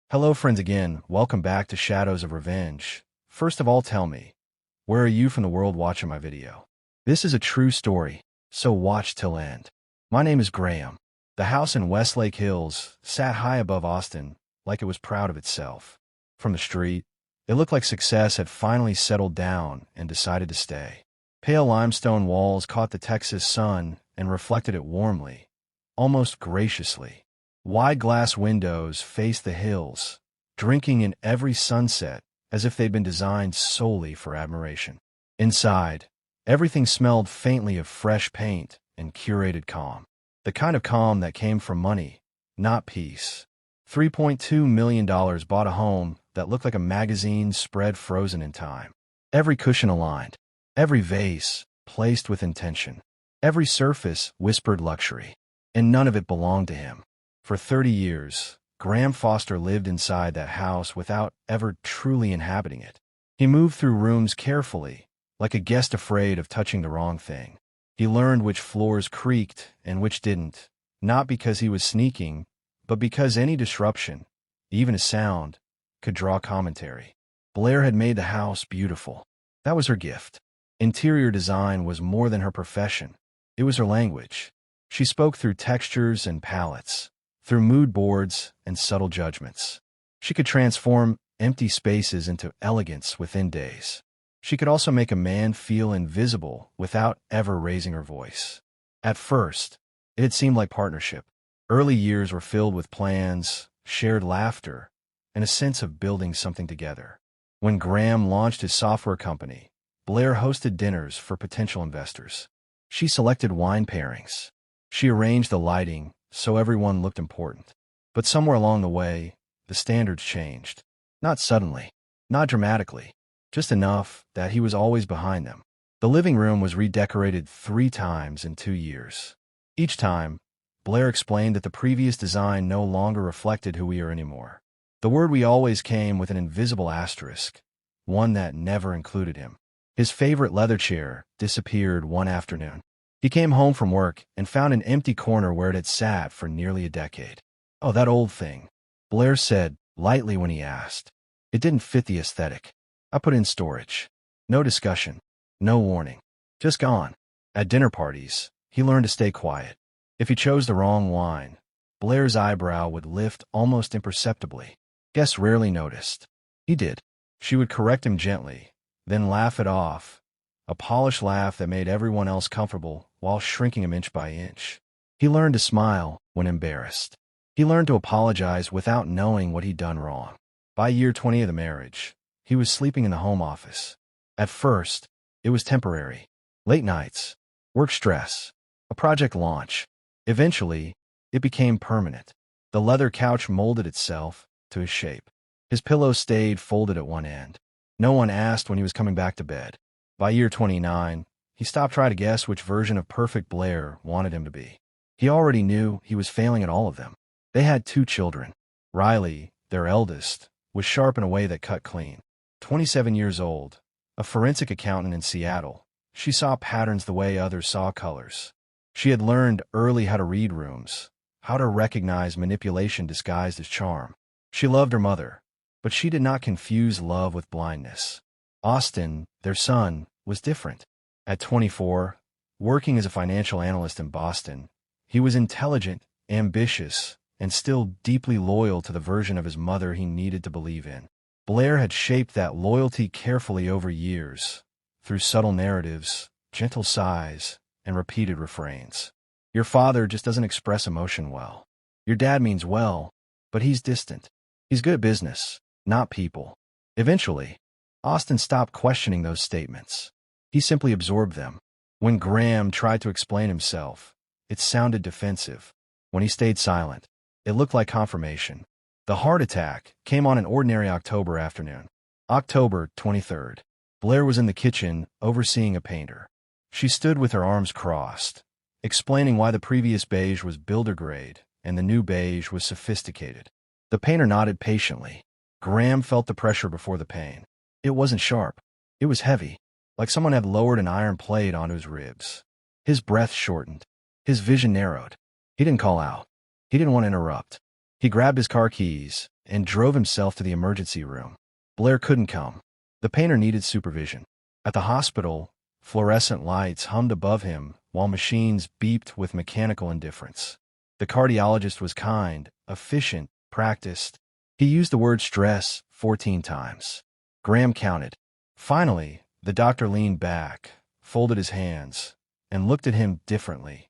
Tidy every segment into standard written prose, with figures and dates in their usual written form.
Hello friends again, welcome back to Shadows of Revenge. First of all, tell me, where are you from the world watching my video? This is a true story, so watch till end. My name is Graham. The house in Westlake Hills sat high above Austin, like it was proud of itself. From the street, it looked like success had finally settled down and decided to stay. Pale limestone walls caught the Texas sun and reflected it warmly, almost graciously. Wide glass windows faced the hills, drinking in every sunset as if they'd been designed solely for admiration. Inside, everything smelled faintly of fresh paint and curated calm. The kind of calm that came from money, not peace. $3.2 million bought a home that looked like a magazine spread frozen in time. Every cushion aligned, every vase placed with intention, every surface whispered luxury, and none of it belonged to him. For 30 years, Graham Foster lived inside that house without ever truly inhabiting it. He moved through rooms carefully, like a guest afraid of touching the wrong thing. He learned which floors creaked and which didn't, not because he was sneaking, but because any disruption, even a sound, could draw commentary. Blair had made the house beautiful. That was her gift. Interior design was more than her profession. It was her language. She spoke through textures and palettes, through mood boards and subtle judgments. She could transform empty spaces into elegance within days. She could also make a man feel invisible without ever raising her voice. At first, it had seemed like partnership. Early years were filled with plans, shared laughter, and a sense of building something together. When Graham launched his software company, Blair hosted dinners for potential investors. She selected wine pairings. She arranged the lighting so everyone looked important. But somewhere along the way, the standards changed. Not suddenly, not dramatically, just enough that he was always behind them. The living room was redecorated 3 times in 2 years. Each time, Blair explained that the previous design no longer reflected who we are anymore. The word "we" always came with an invisible asterisk, one that never included him. His favorite leather chair disappeared one afternoon. He came home from work and found an empty corner where it had sat for nearly a decade. "Oh, that old thing," Blair said lightly when he asked. "It didn't fit the aesthetic. I put it in storage." No discussion, no warning, just gone. At dinner parties, he learned to stay quiet. If he chose the wrong wine, Blair's eyebrow would lift almost imperceptibly. Guests rarely noticed. He did. She would correct him gently, then laugh it off, a polished laugh that made everyone else comfortable while shrinking him inch by inch. He learned to smile when embarrassed. He learned to apologize without knowing what he'd done wrong. By year 20 of the marriage, he was sleeping in the home office. At first, it was temporary. Late nights, work stress, a project launch. Eventually, it became permanent. The leather couch molded itself to his shape. His pillows stayed folded at one end. No one asked when he was coming back to bed. By year 29, he stopped trying to guess which version of perfect Blair wanted him to be. He already knew he was failing at all of them. They had 2 children. Riley, their eldest, was sharp in a way that cut clean. 27 years old, a forensic accountant in Seattle, she saw patterns the way others saw colors. She had learned early how to read rooms, how to recognize manipulation disguised as charm. She loved her mother, but she did not confuse love with blindness. Austin, their son, was different. At 24, working as a financial analyst in Boston, he was intelligent, ambitious, and still deeply loyal to the version of his mother he needed to believe in. Blair had shaped that loyalty carefully over years, through subtle narratives, gentle sighs, and repeated refrains. "Your father just doesn't express emotion well. Your dad means well, but he's distant. He's good at business, not people." Eventually, Austin stopped questioning those statements. He simply absorbed them. When Graham tried to explain himself, it sounded defensive. When he stayed silent, it looked like confirmation. The heart attack came on an ordinary October afternoon. October 23rd. Blair was in the kitchen, overseeing a painter. She stood with her arms crossed, explaining why the previous beige was builder grade and the new beige was sophisticated. The painter nodded patiently. Graham felt the pressure before the pain. It wasn't sharp. It was heavy, like someone had lowered an iron plate onto his ribs. His breath shortened. His vision narrowed. He didn't call out. He didn't want to interrupt. He grabbed his car keys and drove himself to the emergency room. Blair couldn't come. The painter needed supervision. At the hospital, fluorescent lights hummed above him while machines beeped with mechanical indifference. The cardiologist was kind, efficient, practiced. He used the word stress 14 times. Graham counted. Finally, the doctor leaned back, folded his hands, and looked at him differently.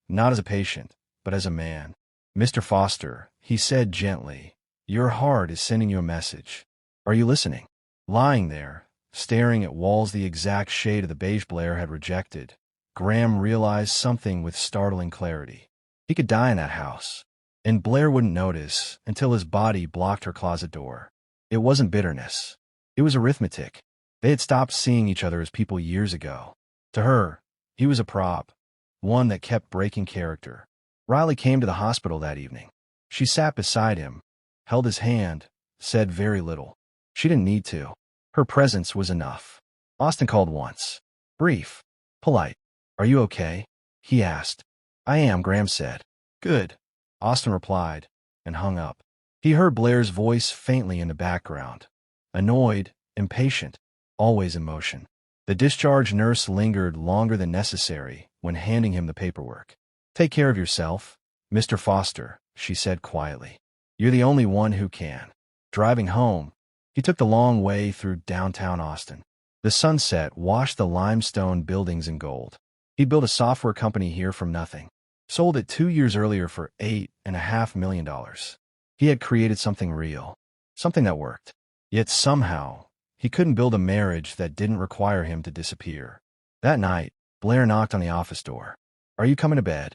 Not as a patient, but as a man. "Mr. Foster," he said gently, "your heart is sending you a message. Are you listening?" Lying there, staring at walls the exact shade of the beige Blair had rejected, Graham realized something with startling clarity. He could die in that house, and Blair wouldn't notice until his body blocked her closet door. It wasn't bitterness. It was arithmetic. They had stopped seeing each other as people years ago. To her, he was a prop, one that kept breaking character. Riley came to the hospital that evening. She sat beside him, held his hand, said very little. She didn't need to. Her presence was enough. Austin called once. Brief. Polite. "Are you okay?" he asked. "I am," Graham said. "Good," Austin replied, and hung up. He heard Blair's voice faintly in the background. Annoyed, impatient, always in motion. The discharge nurse lingered longer than necessary when handing him the paperwork. "Take care of yourself, Mr. Foster," she said quietly. "You're the only one who can." Driving home, he took the long way through downtown Austin. The sunset washed the limestone buildings in gold. He built a software company here from nothing. Sold it 2 years earlier for $8.5 million. He had created something real, something that worked. Yet somehow, he couldn't build a marriage that didn't require him to disappear. That night, Blair knocked on the office door. "Are you coming to bed?"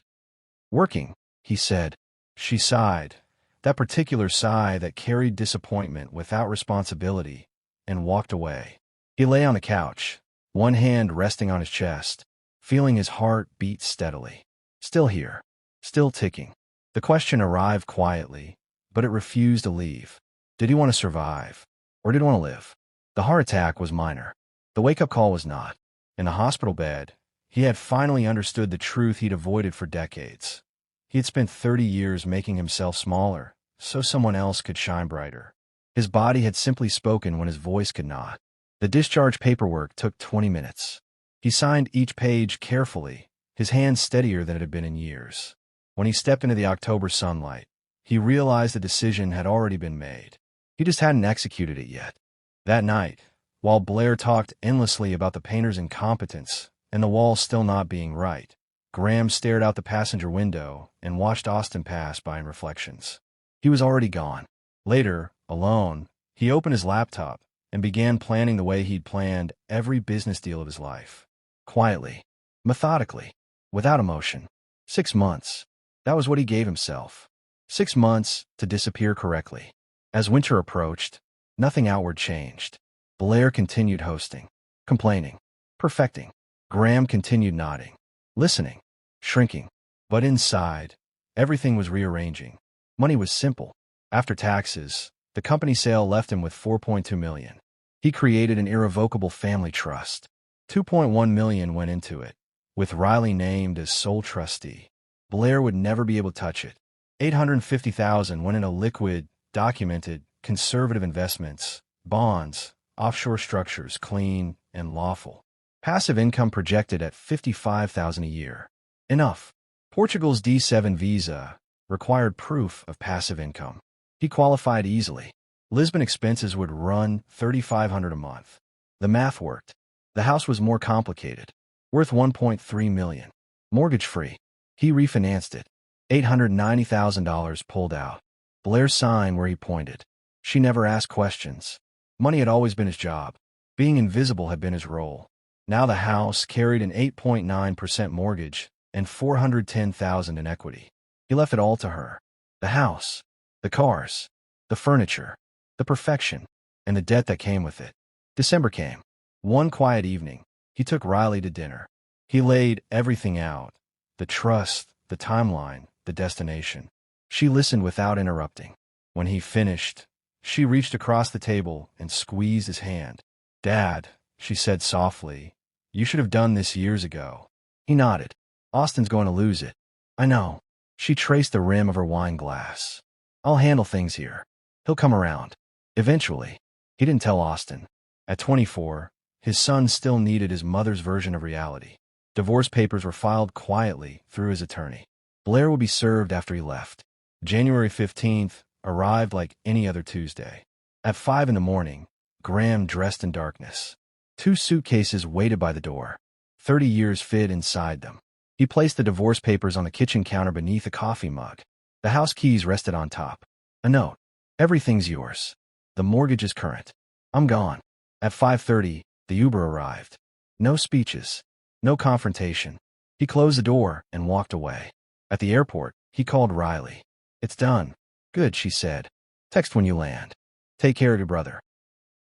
"Working," he said. She sighed, that particular sigh that carried disappointment without responsibility, and walked away. He lay on the couch, one hand resting on his chest, feeling his heart beat steadily. Still here, still ticking. The question arrived quietly, but it refused to leave. Did he want to survive, or did he want to live? The heart attack was minor. The wake-up call was not. In the hospital bed, he had finally understood the truth he'd avoided for decades. He had spent 30 years making himself smaller, so someone else could shine brighter. His body had simply spoken when his voice could not. The discharge paperwork took 20 minutes. He signed each page carefully, his hand steadier than it had been in years. When he stepped into the October sunlight, he realized the decision had already been made. He just hadn't executed it yet. That night, while Blair talked endlessly about the painter's incompetence and the wall still not being right, Graham stared out the passenger window and watched Austin pass by in reflections. He was already gone. Later, alone, he opened his laptop and began planning the way he'd planned every business deal of his life. Quietly, methodically, without emotion. 6 months. That was what he gave himself. 6 months to disappear correctly. As winter approached, nothing outward changed. Blair continued hosting, complaining, perfecting. Graham continued nodding, listening, shrinking. But inside, everything was rearranging. Money was simple. After taxes, the company sale left him with $4.2 million. He created an irrevocable family trust. $2.1 million went into it, with Riley named as sole trustee. Blair would never be able to touch it. $850,000 went into liquid, documented, conservative investments, bonds, offshore structures, clean and lawful. Passive income projected at $55,000 a year. Enough. Portugal's D7 visa required proof of passive income. He qualified easily. Lisbon expenses would run $3,500 a month. The math worked. The house was more complicated, worth $1.3 million. Mortgage-free. He refinanced it. $890,000 pulled out. Blair signed where he pointed. She never asked questions. Money had always been his job. Being invisible had been his role. Now the house carried an 8.9% mortgage and $410,000 in equity. He left it all to her. The house, the cars, the furniture, the perfection, and the debt that came with it. December came. One quiet evening, he took Riley to dinner. He laid everything out, the trust, the timeline, the destination. She listened without interrupting. When he finished, she reached across the table and squeezed his hand. "Dad," she said softly, "you should have done this years ago." He nodded. "Austin's going to lose it." "I know." She traced the rim of her wine glass. "I'll handle things here." He'll come around. Eventually. He didn't tell Austin. At 24, his son still needed his mother's version of reality. Divorce papers were filed quietly through his attorney. Blair would be served after he left. January 15th arrived like any other Tuesday. At 5 in the morning, Graham dressed in darkness. 2 suitcases waited by the door. 30 years fit inside them. He placed the divorce papers on the kitchen counter beneath a coffee mug. The house keys rested on top. A note. Everything's yours. The mortgage is current. I'm gone. At 5:30, the Uber arrived. No speeches. No confrontation. He closed the door and walked away. At the airport, he called Riley. It's done. Good, she said. Text when you land. Take care of your brother.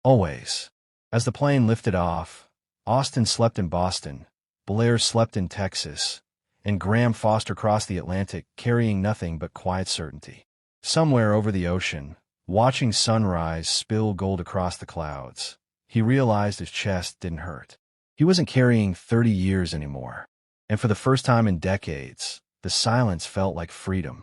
Always. As the plane lifted off, Austin slept in Boston, Blair slept in Texas, and Graham Foster crossed the Atlantic carrying nothing but quiet certainty. Somewhere over the ocean, watching sunrise spill gold across the clouds, he realized his chest didn't hurt. He wasn't carrying 30 years anymore, and for the first time in decades, the silence felt like freedom.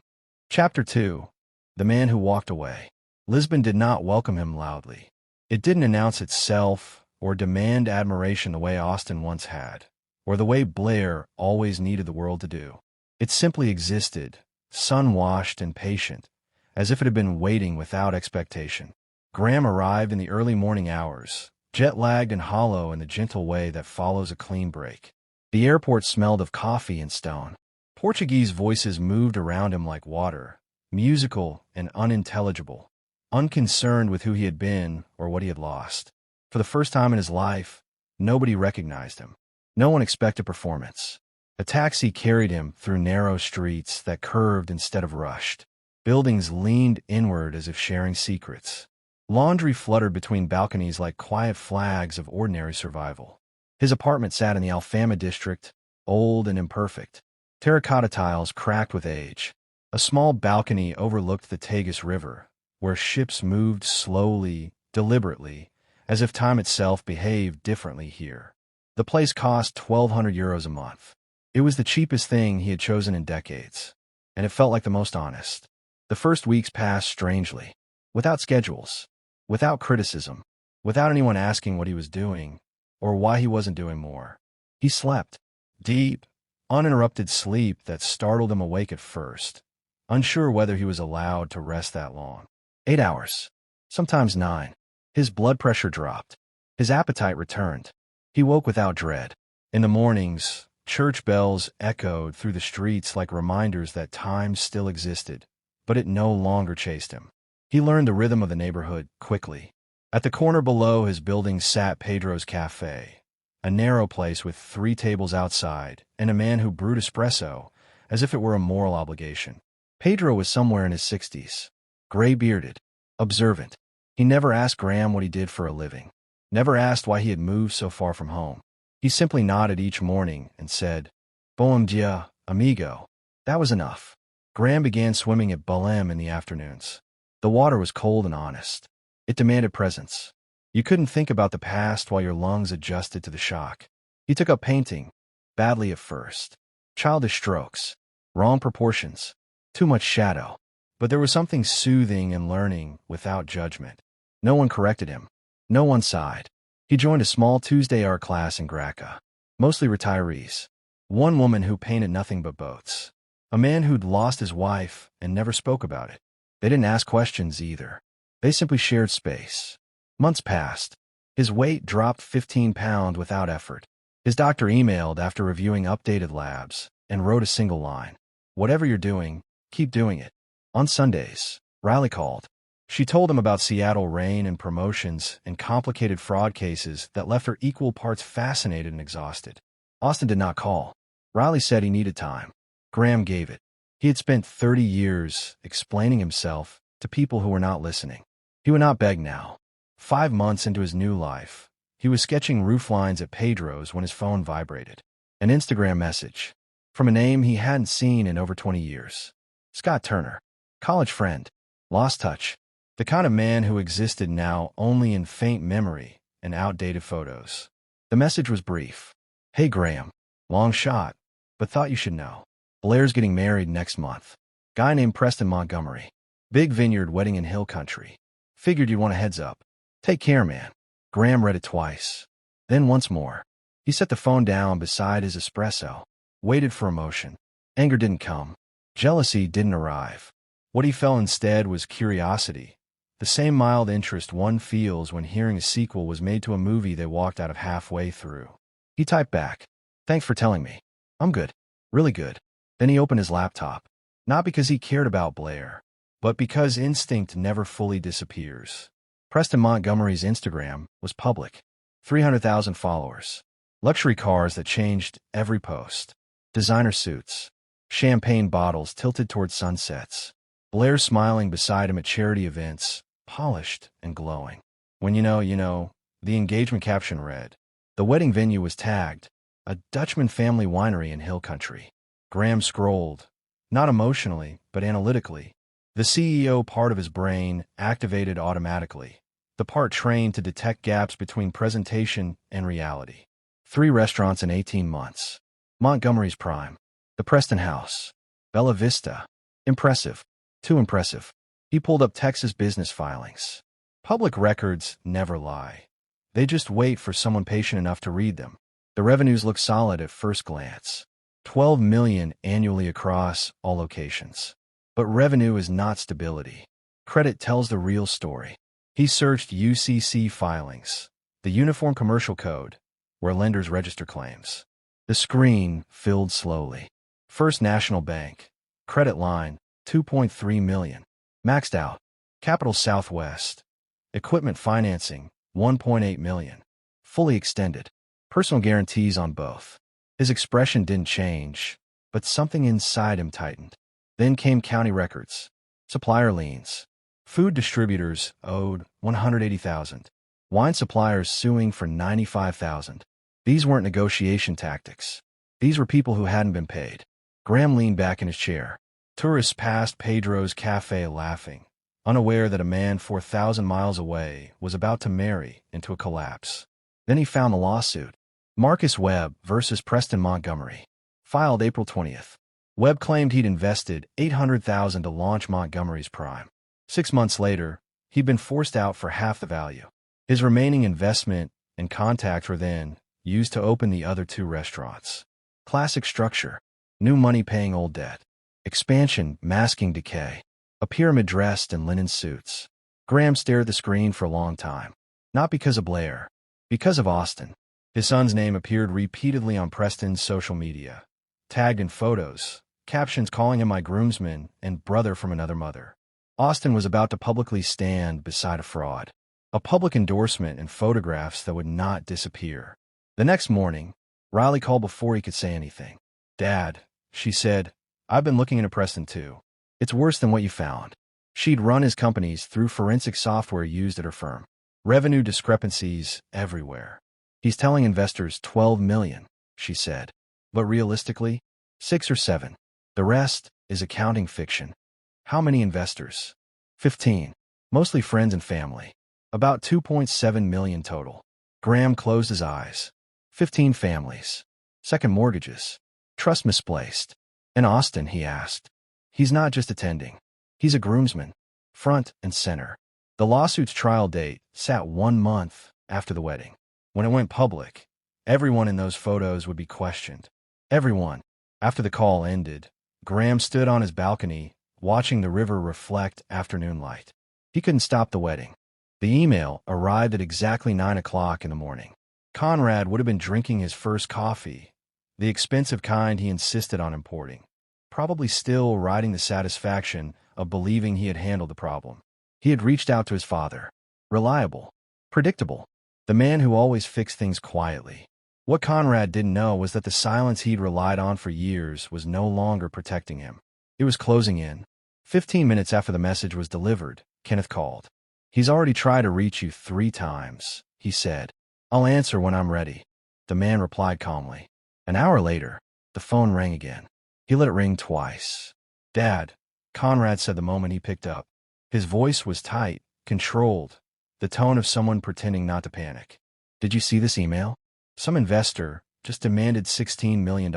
Chapter 2. The Man Who Walked Away. Lisbon did not welcome him loudly. It didn't announce itself or demand admiration the way Austin once had, or the way Blair always needed the world to do. It simply existed, sun-washed and patient, as if it had been waiting without expectation. Graham arrived in the early morning hours, jet-lagged and hollow in the gentle way that follows a clean break. The airport smelled of coffee and stone. Portuguese voices moved around him like water, musical and unintelligible, unconcerned with who he had been or what he had lost. For the first time in his life, nobody recognized him. No one expected performance. A taxi carried him through narrow streets that curved instead of rushed. Buildings leaned inward as if sharing secrets. Laundry fluttered between balconies like quiet flags of ordinary survival. His apartment sat in the Alfama district, old and imperfect. Terracotta tiles cracked with age. A small balcony overlooked the Tagus River, where ships moved slowly, deliberately, as if time itself behaved differently here. The place cost 1,200 euros a month. It was the cheapest thing he had chosen in decades, and it felt like the most honest. The first weeks passed strangely, without schedules, without criticism, without anyone asking what he was doing or why he wasn't doing more. He slept, deep, uninterrupted sleep that startled him awake at first, unsure whether he was allowed to rest that long. 8 hours, sometimes 9. His blood pressure dropped. His appetite returned. He woke without dread. In the mornings, church bells echoed through the streets like reminders that time still existed, but it no longer chased him. He learned the rhythm of the neighborhood quickly. At the corner below his building sat Pedro's Cafe, a narrow place with 3 tables outside and a man who brewed espresso as if it were a moral obligation. Pedro was somewhere in his 60s, gray-bearded, observant. He never asked Graham what he did for a living, never asked why he had moved so far from home. He simply nodded each morning and said, "Bom dia, amigo." That was enough. Graham began swimming at Balem in the afternoons. The water was cold and honest. It demanded presence. You couldn't think about the past while your lungs adjusted to the shock. He took up painting, badly at first. Childish strokes, wrong proportions, too much shadow. But there was something soothing in learning without judgment. No one corrected him. No one sighed. He joined a small Tuesday art class in Graca, mostly retirees. One woman who painted nothing but boats. A man who'd lost his wife and never spoke about it. They didn't ask questions either. They simply shared space. Months passed. His weight dropped 15 pounds without effort. His doctor emailed after reviewing updated labs and wrote a single line. Whatever you're doing, keep doing it. On Sundays, Riley called. She told him about Seattle rain and promotions and complicated fraud cases that left her equal parts fascinated and exhausted. Austin did not call. Riley said he needed time. Graham gave it. He had spent 30 years explaining himself to people who were not listening. He would not beg now. 5 months into his new life, he was sketching rooflines at Pedro's when his phone vibrated. An Instagram message from a name he hadn't seen in over 20 years. Scott Turner. College friend. Lost touch. The kind of man who existed now only in faint memory and outdated photos. The message was brief. Hey Graham. Long shot, but thought you should know. Blair's getting married next month. Guy named Preston Montgomery. Big vineyard wedding in hill country. Figured you'd want a heads up. Take care, man. Graham read it twice. Then once more. He set the phone down beside his espresso. Waited for emotion. Anger didn't come. Jealousy didn't arrive. What he felt instead was curiosity. The same mild interest one feels when hearing a sequel was made to a movie they walked out of halfway through. He typed back, "Thanks for telling me. I'm good. Really good." Then he opened his laptop. Not because he cared about Blair, but because instinct never fully disappears. Preston Montgomery's Instagram was public. 300,000 followers. Luxury cars that changed every post. Designer suits. Champagne bottles tilted toward sunsets. Blair smiling beside him at charity events, polished and glowing. When you know, the engagement caption read, "The wedding venue was tagged, a Dutchman family winery in hill country." Graham scrolled, not emotionally, but analytically. The CEO part of his brain activated automatically, the part trained to detect gaps between presentation and reality. 3 restaurants in 18 months. Montgomery's Prime. The Preston House. Bella Vista. Impressive. Too impressive. He pulled up Texas business filings. Public records never lie. They just wait for someone patient enough to read them. The revenues look solid at first glance. 12 million annually across all locations. But revenue is not stability. Credit tells the real story. He searched UCC filings, the Uniform Commercial Code, where lenders register claims. The screen filled slowly. First National Bank. Credit line, 2.3 million. Maxed out. Capital Southwest. Equipment financing, 1.8 million. Fully extended. Personal guarantees on both. His expression didn't change, but something inside him tightened. Then came county records. Supplier liens. Food distributors owed 180,000. Wine suppliers suing for 95,000. These weren't negotiation tactics. These were people who hadn't been paid. Graham leaned back in his chair. Tourists passed Pedro's cafe laughing, unaware that a man 4,000 miles away was about to marry into a collapse. Then he found the lawsuit. Marcus Webb versus Preston Montgomery. Filed April 20th. Webb claimed he'd invested $800,000 to launch Montgomery's Prime. 6 months later, he'd been forced out for half the value. His remaining investment and contacts were then used to open the other 2 restaurants. Classic structure. New money paying old debt. Expansion masking decay. A pyramid dressed in linen suits. Graham stared at the screen for a long time. Not because of Blair. Because of Austin. His son's name appeared repeatedly on Preston's social media. Tagged in photos, captions calling him my groomsman and brother from another mother. Austin was about to publicly stand beside a fraud. A public endorsement and photographs that would not disappear. The next morning, Riley called before he could say anything. "Dad," she said, "I've been looking into Preston too. It's worse than what you found." She'd run his companies through forensic software used at her firm. Revenue discrepancies everywhere. "He's telling investors 12 million, she said. But realistically, 6 or 7. The rest is accounting fiction. How many investors? 15. Mostly friends and family. About 2.7 million total. Graham closed his eyes. 15 families. Second mortgages. Trust misplaced. And Austin, he asked. He's not just attending. He's a groomsman. Front and center. The lawsuit's trial date sat 1 month after the wedding. When it went public, everyone in those photos would be questioned. Everyone. After the call ended, Graham stood on his balcony, watching the river reflect afternoon light. He couldn't stop the wedding. The email arrived at exactly 9 o'clock in the morning. Conrad would have been drinking his first coffee, the expensive kind he insisted on importing, probably still riding the satisfaction of believing he had handled the problem. He had reached out to his father. Reliable. Predictable. The man who always fixed things quietly. What Conrad didn't know was that the silence he'd relied on for years was no longer protecting him. It was closing in. 15 minutes after the message was delivered, Kenneth called. "He's already tried to reach you 3 times, he said. "I'll answer when I'm ready." The man replied calmly. An hour later, the phone rang again. He let it ring twice. "Dad," Conrad said the moment he picked up. His voice was tight, controlled, the tone of someone pretending not to panic. "Did you see this email? Some investor just demanded $16 million.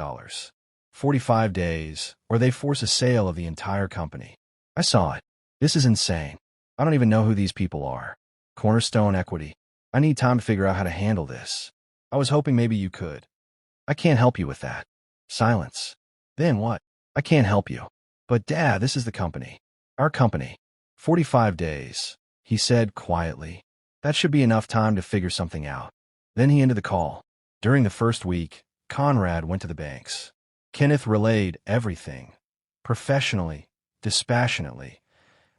45 days, or they force a sale of the entire company." "I saw it." This is insane. I don't even know who these people are. Cornerstone Equity. I need time to figure out how to handle this. I was hoping maybe you could. I can't help you with that. Silence. Then what? I can't help you. But Dad, this is the company. Our company. 45 days, he said quietly. That should be enough time to figure something out. Then he ended the call. During the first week, Conrad went to the banks. Kenneth relayed everything, professionally, dispassionately,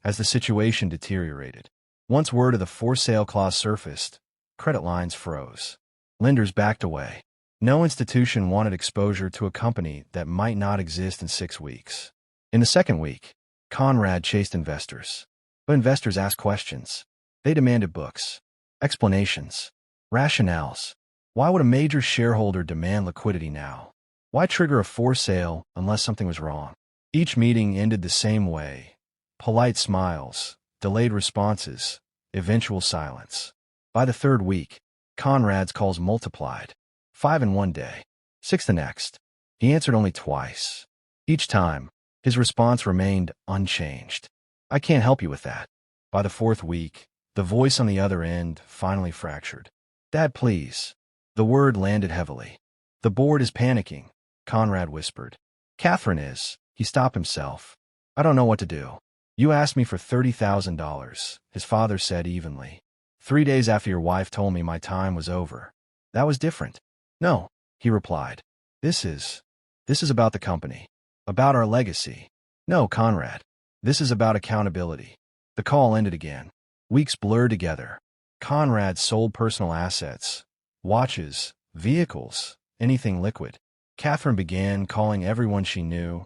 as the situation deteriorated. Once word of the for-sale clause surfaced, credit lines froze. Lenders backed away. No institution wanted exposure to a company that might not exist in 6 weeks. In the second week, Conrad chased investors. But investors asked questions. They demanded books, explanations, rationales. Why would a major shareholder demand liquidity now? Why trigger a for-sale unless something was wrong? Each meeting ended the same way. Polite smiles, delayed responses, eventual silence. By the third week, Conrad's calls multiplied. 5 in one day, 6 the next. He answered only twice. Each time, his response remained unchanged. I can't help you with that. By the fourth week, the voice on the other end finally fractured. Dad, please. The word landed heavily. The board is panicking, Conrad whispered. Catherine is. He stopped himself. I don't know what to do. You asked me for $30,000, his father said evenly. 3 days after your wife told me my time was over. That was different. No, he replied. This is about the company. About our legacy. No, Conrad. This is about accountability. The call ended again. Weeks blurred together. Conrad sold personal assets, watches, vehicles, anything liquid. Catherine began calling everyone she knew,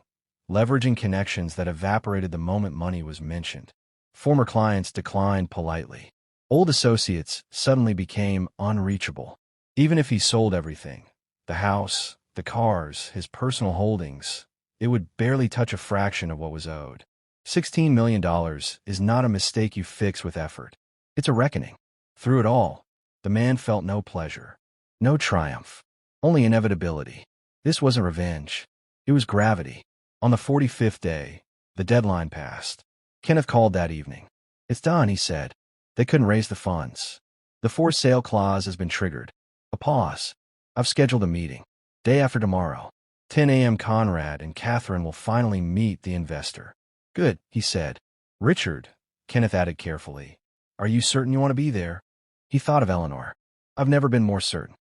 leveraging connections that evaporated the moment money was mentioned. Former clients declined politely. Old associates suddenly became unreachable. Even if he sold everything, the house, the cars, his personal holdings, it would barely touch a fraction of what was owed. $16 million is not a mistake you fix with effort. It's a reckoning. Through it all, the man felt no pleasure, no triumph, only inevitability. This wasn't revenge. It was gravity. On the 45th day, the deadline passed. Kenneth called that evening. It's done, he said. They couldn't raise the funds. The for-sale clause has been triggered. A pause. I've scheduled a meeting. Day after tomorrow. 10 a.m. Conrad and Catherine will finally meet the investor. Good, he said. Richard, Kenneth added carefully. Are you certain you want to be there? He thought of Eleanor. I've never been more certain.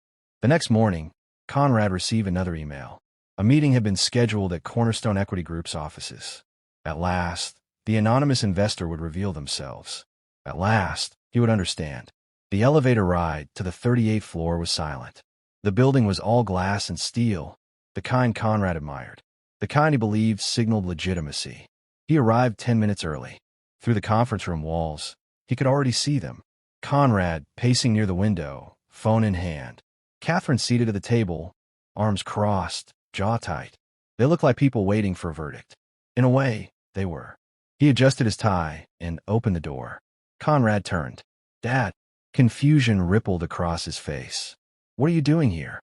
The next morning, Conrad received another email. A meeting had been scheduled at Cornerstone Equity Group's offices. At last, the anonymous investor would reveal themselves. At last, he would understand. The elevator ride to the 38th floor was silent. The building was all glass and steel, the kind Conrad admired, the kind he believed signaled legitimacy. He arrived 10 minutes early. Through the conference room walls, he could already see them. Conrad, pacing near the window, phone in hand. Catherine seated at the table, arms crossed, jaw tight. They looked like people waiting for a verdict. In a way, they were. He adjusted his tie and opened the door. Conrad turned. Dad. Confusion rippled across his face. What are you doing here?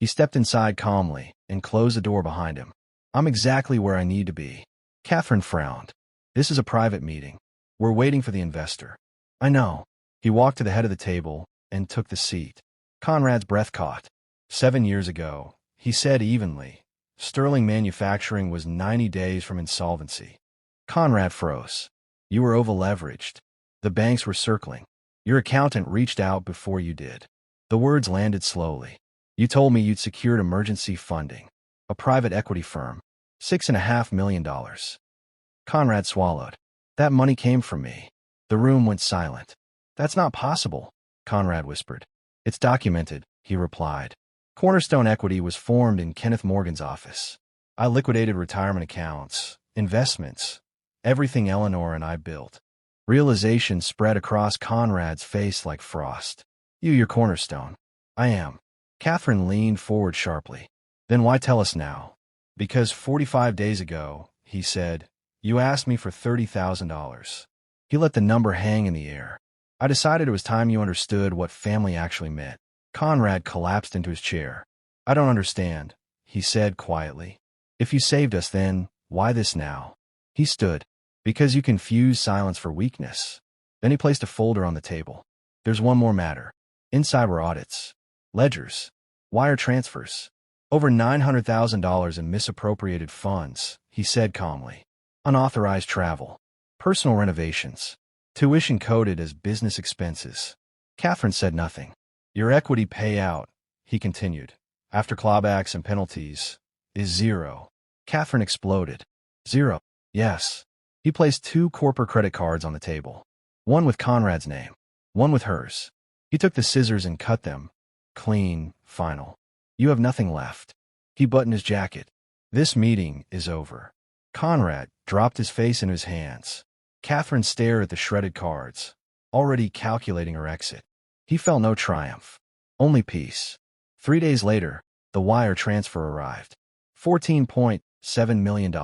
He stepped inside calmly and closed the door behind him. I'm exactly where I need to be. Catherine frowned. This is a private meeting. We're waiting for the investor. I know. He walked to the head of the table and took the seat. Conrad's breath caught. 7 years ago, he said evenly, Sterling Manufacturing was 90 days from insolvency. Conrad froze. You were over-leveraged. The banks were circling. Your accountant reached out before you did. The words landed slowly. You told me you'd secured emergency funding. A private equity firm. $6.5 million. Conrad swallowed. That money came from me. The room went silent. That's not possible, Conrad whispered. It's documented, he replied. Cornerstone Equity was formed in Kenneth Morgan's office. I liquidated retirement accounts, investments, everything Eleanor and I built. Realization spread across Conrad's face like frost. You're Cornerstone. I am. Catherine leaned forward sharply. Then why tell us now? Because 45 days ago, he said, you asked me for $30,000. He let the number hang in the air. I decided it was time you understood what family actually meant. Conrad collapsed into his chair. I don't understand, he said quietly. If you saved us then, why this now? He stood. Because you confuse silence for weakness. Then he placed a folder on the table. There's one more matter. Inside were audits, ledgers, wire transfers. Over $900,000 in misappropriated funds, he said calmly. Unauthorized travel, personal renovations, tuition coded as business expenses. Catherine said nothing. Your equity payout, he continued, after clawbacks and penalties, is zero. Catherine exploded. Zero. Yes. He placed 2 corporate credit cards on the table. One with Conrad's name, one with hers. He took the scissors and cut them. Clean, final. You have nothing left. He buttoned his jacket. This meeting is over. Conrad dropped his face into his hands. Catherine stared at the shredded cards, already calculating her exit. He felt no triumph, only peace. 3 days later, the wire transfer arrived. $14.7 million.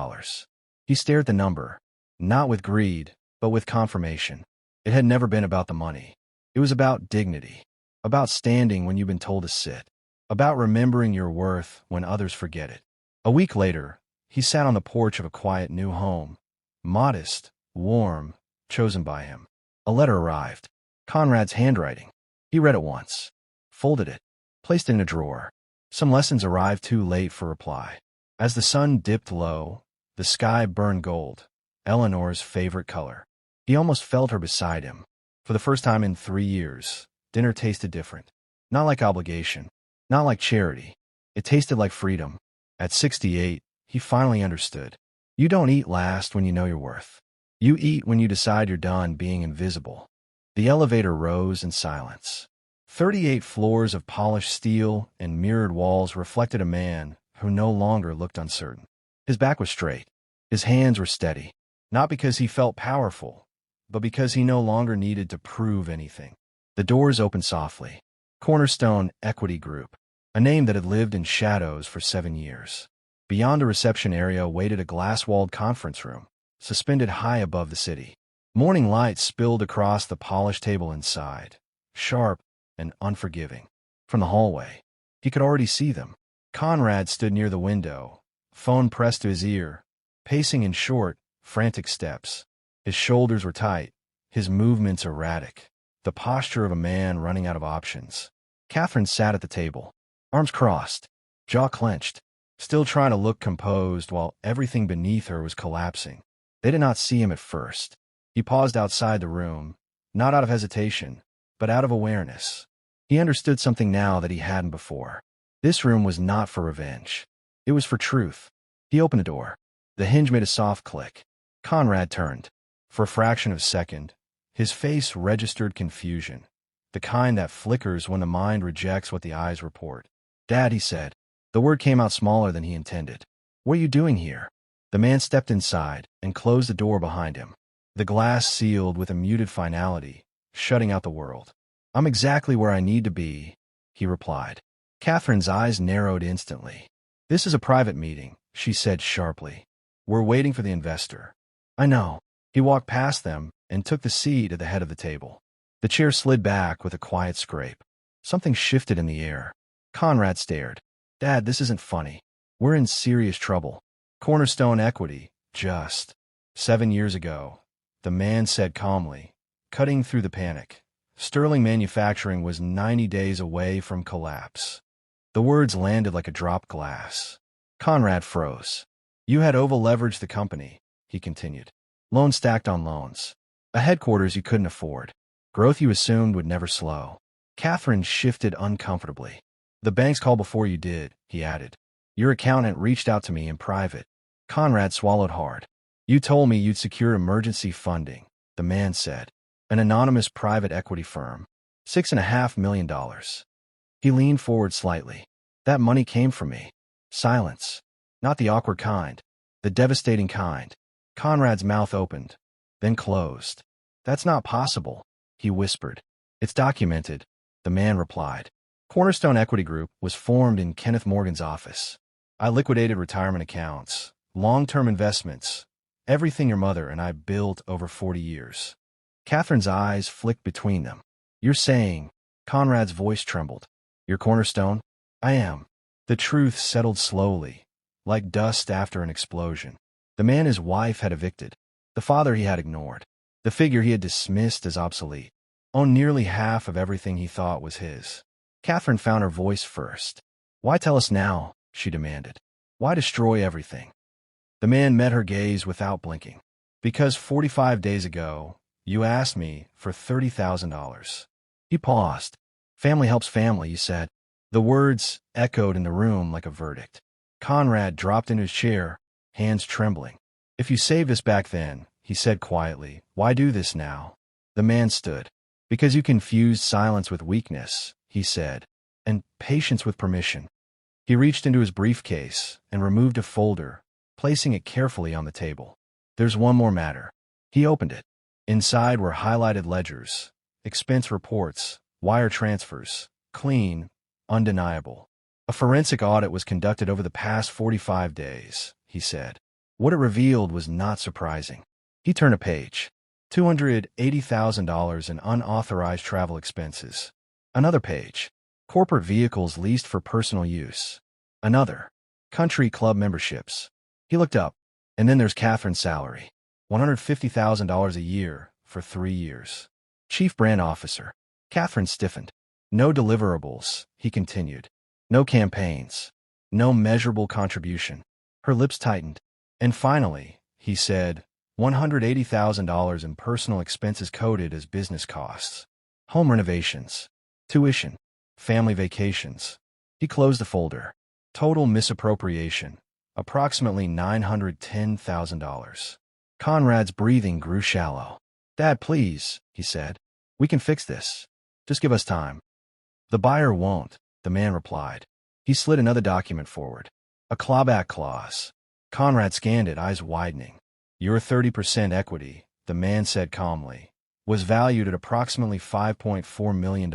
He stared at the number, not with greed, but with confirmation. It had never been about the money. It was about dignity, about standing when you've been told to sit, about remembering your worth when others forget it. A week later, he sat on the porch of a quiet new home, modest, warm, chosen by him. A letter arrived. Conrad's handwriting. He read it once, folded it, placed it in a drawer. Some lessons arrived too late for reply. As the sun dipped low, the sky burned gold, Eleanor's favorite color. He almost felt her beside him. For the first time in 3 years, dinner tasted different. Not like obligation, not like charity. It tasted like freedom. At 68, he finally understood. You don't eat last when you know your worth. You eat when you decide you're done being invisible. The elevator rose in silence. 38 floors of polished steel and mirrored walls reflected a man who no longer looked uncertain. His back was straight. His hands were steady, not because he felt powerful, but because he no longer needed to prove anything. The doors opened softly. Cornerstone Equity Group, a name that had lived in shadows for 7 years. Beyond a reception area waited a glass-walled conference room, suspended high above the city. Morning light spilled across the polished table inside, sharp and unforgiving. From the hallway, he could already see them. Conrad stood near the window, phone pressed to his ear, pacing in short, frantic steps. His shoulders were tight, his movements erratic, the posture of a man running out of options. Catherine sat at the table, arms crossed, jaw clenched, still trying to look composed while everything beneath her was collapsing. They did not see him at first. He paused outside the room, not out of hesitation, but out of awareness. He understood something now that he hadn't before. This room was not for revenge. It was for truth. He opened the door. The hinge made a soft click. Conrad turned. For a fraction of a second, his face registered confusion, the kind that flickers when the mind rejects what the eyes report. Dad, he said. The word came out smaller than he intended. What are you doing here? The man stepped inside and closed the door behind him. The glass sealed with a muted finality, shutting out the world. I'm exactly where I need to be, he replied. Catherine's eyes narrowed instantly. This is a private meeting, she said sharply. We're waiting for the investor. I know. He walked past them and took the seat at the head of the table. The chair slid back with a quiet scrape. Something shifted in the air. Conrad stared. Dad, this isn't funny. We're in serious trouble. Cornerstone Equity, just 7 years ago, the man said calmly, cutting through the panic. Sterling Manufacturing was 90 days away from collapse. The words landed like a dropped glass. Conrad froze. You had over-leveraged the company, he continued. Loans stacked on loans. A headquarters you couldn't afford. Growth you assumed would never slow. Catherine shifted uncomfortably. The banks called before you did, he added. Your accountant reached out to me in private. Conrad swallowed hard. You told me you'd secure emergency funding, the man said. An anonymous private equity firm. $6.5 million. He leaned forward slightly. That money came from me. Silence. Not the awkward kind. The devastating kind. Conrad's mouth opened, then closed. That's not possible, he whispered. It's documented, the man replied. Cornerstone Equity Group was formed in Kenneth Morgan's office. I liquidated retirement accounts, long-term investments, everything your mother and I built over 40 years. Catherine's eyes flicked between them. You're saying, Conrad's voice trembled. Your Cornerstone? I am. The truth settled slowly, like dust after an explosion. The man his wife had evicted. The father he had ignored. The figure he had dismissed as obsolete. Owned nearly half of everything he thought was his. Catherine found her voice first. "Why tell us now?" she demanded. "Why destroy everything?" The man met her gaze without blinking. "Because 45 days ago, you asked me for $30,000. He paused. "Family helps family," you said. The words echoed in the room like a verdict. Conrad dropped into his chair, hands trembling. "If you saved us back then," he said quietly, "why do this now?" The man stood. "Because you confused silence with weakness," he said, "and patience with permission." He reached into his briefcase and removed a folder, placing it carefully on the table. "There's one more matter." He opened it. Inside were highlighted ledgers, expense reports, wire transfers, clean, undeniable. "A forensic audit was conducted over the past 45 days, he said. What it revealed was not surprising. He turned a page. $280,000 in unauthorized travel expenses. Another page. Corporate vehicles leased for personal use. Another. Country club memberships. He looked up. And then there's Catherine's salary. $150,000 a year for 3 years. Chief brand officer. Catherine stiffened. No deliverables, he continued. No campaigns. No measurable contribution. Her lips tightened. And finally, he said, $180,000 in personal expenses coded as business costs. Home renovations. Tuition. Family vacations. He closed the folder. Total misappropriation. Approximately $910,000. Conrad's breathing grew shallow. "Dad, please," he said. "We can fix this. Just give us time." "The buyer won't," the man replied. He slid another document forward. A clawback clause. Conrad scanned it, eyes widening. "Your 30% equity," the man said calmly, "was valued at approximately $5.4 million.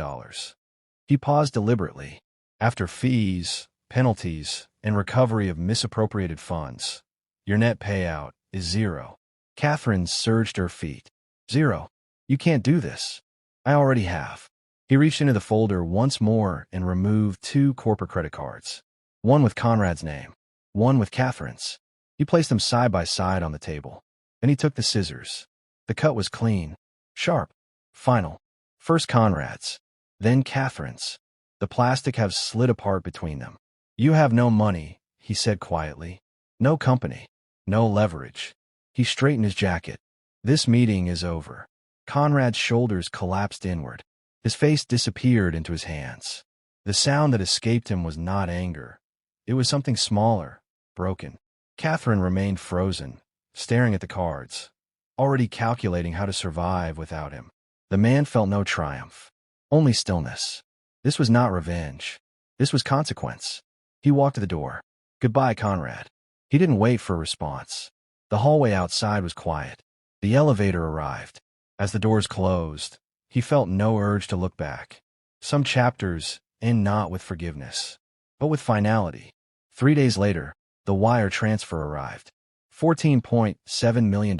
He paused deliberately. "After fees, penalties, and recovery of misappropriated funds, your net payout is zero." Catherine surged to her feet. "Zero? You can't do this. I already have." He reached into the folder once more and removed 2 corporate credit cards. One with Conrad's name, one with Catherine's. He placed them side by side on the table. Then he took the scissors. The cut was clean, sharp, final. First Conrad's, then Catherine's. The plastic had slid apart between them. "You have no money," he said quietly. "No company. No leverage." He straightened his jacket. "This meeting is over." Conrad's shoulders collapsed inward. His face disappeared into his hands. The sound that escaped him was not anger. It was something smaller, broken. Catherine remained frozen, staring at the cards, already calculating how to survive without him. The man felt no triumph, only stillness. This was not revenge. This was consequence. He walked to the door. "Goodbye, Conrad." He didn't wait for a response. The hallway outside was quiet. The elevator arrived. As the doors closed, he felt no urge to look back. Some chapters end not with forgiveness, but with finality. 3 days later, the wire transfer arrived. $14.7 million.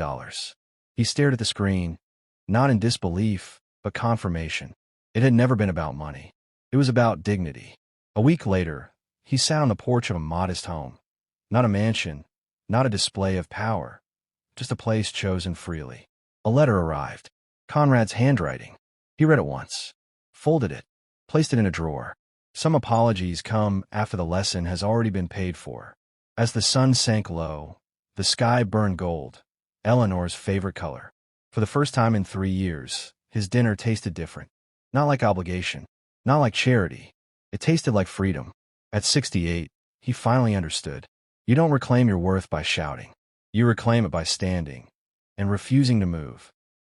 He stared at the screen, not in disbelief, but confirmation. It had never been about money. It was about dignity. A week later, he sat on the porch of a modest home. Not a mansion, not a display of power, just a place chosen freely. A letter arrived. Conrad's handwriting. He read it once, folded it, placed it in a drawer. Some apologies come after the lesson has already been paid for. As the sun sank low, the sky burned gold, Eleanor's favorite color. For the first time in 3 years, his dinner tasted different. Not like obligation, not like charity. It tasted like freedom. At 68, he finally understood. You don't reclaim your worth by shouting. You reclaim it by standing and refusing to move.